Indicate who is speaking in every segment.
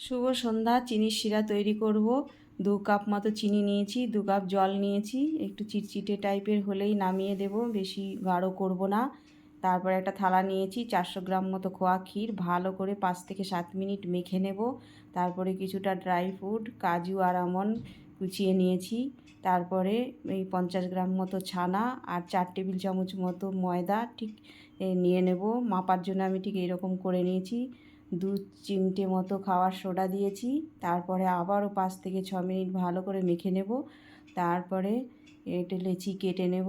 Speaker 1: শুভ সন্ধ্যা। চিনির শিরা তৈরি করব। 2 কাপ মতো চিনি নিয়েছি, 2 কাপ জল নিয়েছি। একটু চিটচিটে টাইপের হলেই নামিয়ে দেব, বেশি গাঢ় করব না। তারপরে একটা থালা নিয়েছি, 400 গ্রাম মতো খোয়া ক্ষীর ভালো করে 5 থেকে 7 মিনিট মেখে নেব। তারপরে কিছুটা ড্রাই ফ্রুট, কাজু আর আমন্ড কুচিয়ে নিয়েছি। তারপরে এই 50 গ্রাম মতো ছানা আর 4 টেবিল চামচ মতো ময়দা ঠিক নিয়ে নেব। মাপার জন্য আমি ঠিক এরকম করে নিয়েছি। 2 চিমটে মতো খাওয়ার সোডা দিয়েছি। তারপরে আবারও 5 থেকে 6 মিনিট ভালো করে মেখে নেব। তারপরে এটা লেচি কেটে নেব।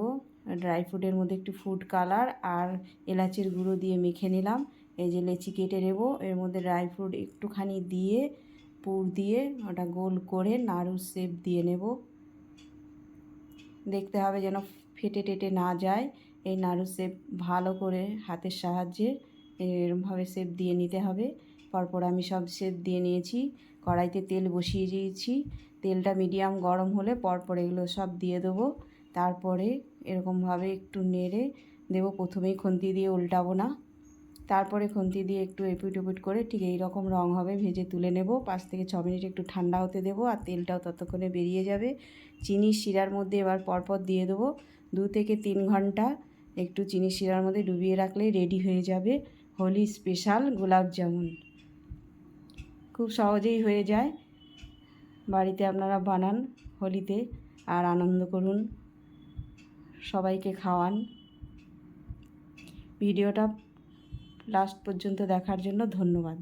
Speaker 1: ড্রাই ফ্রুটের মধ্যে একটু ফুড কালার আর এলাচের গুঁড়ো দিয়ে মেখে নিলাম। এই যে লেচি কেটে নেব, এর মধ্যে ড্রাই ফ্রুট একটুখানি দিয়ে পুর দিয়ে ওটা গোল করে নাড়ুর শেপ দিয়ে নেব। দেখতে হবে যেন ফেটে টেটে না যায়। এই নাড়ুর শেপ ভালো করে হাতের সাহায্যে এরমভাবে শেপ দিয়ে নিতে হবে। পরপর আমি সব শেপ দিয়ে নিয়েছি। কড়াইতে তেল বসিয়ে দিয়েছি। তেলটা মিডিয়াম গরম হলে পরপর এগুলো সব দিয়ে দেবো। তারপরে এরকমভাবে একটু নেড়ে দেবো। প্রথমেই খুন্তি দিয়ে উল্টাবো না, তারপরে খুন্তি দিয়ে একটু এপিট ওপিট করে ঠিক এই রকম রং হবে ভেজে তুলে নেব। 5 থেকে 6 মিনিট একটু ঠান্ডা হতে দেবো, আর তেলটাও ততক্ষণে বেরিয়ে যাবে। চিনির শিরার মধ্যে এবার পরপর দিয়ে দেবো। 2 থেকে 3 ঘন্টা একটু চিনির শিরার মধ্যে ডুবিয়ে রাখলেই রেডি হয়ে যাবে হোলি স্পেশাল গোলাপ জামুন। খুব সহজেই হয়ে যায়। বাড়িতে আপনারা বানান হোলিতে আর আনন্দ করুন, সবাইকে খাওয়ান। ভিডিওটা লাস্ট পর্যন্ত দেখার জন্য ধন্যবাদ।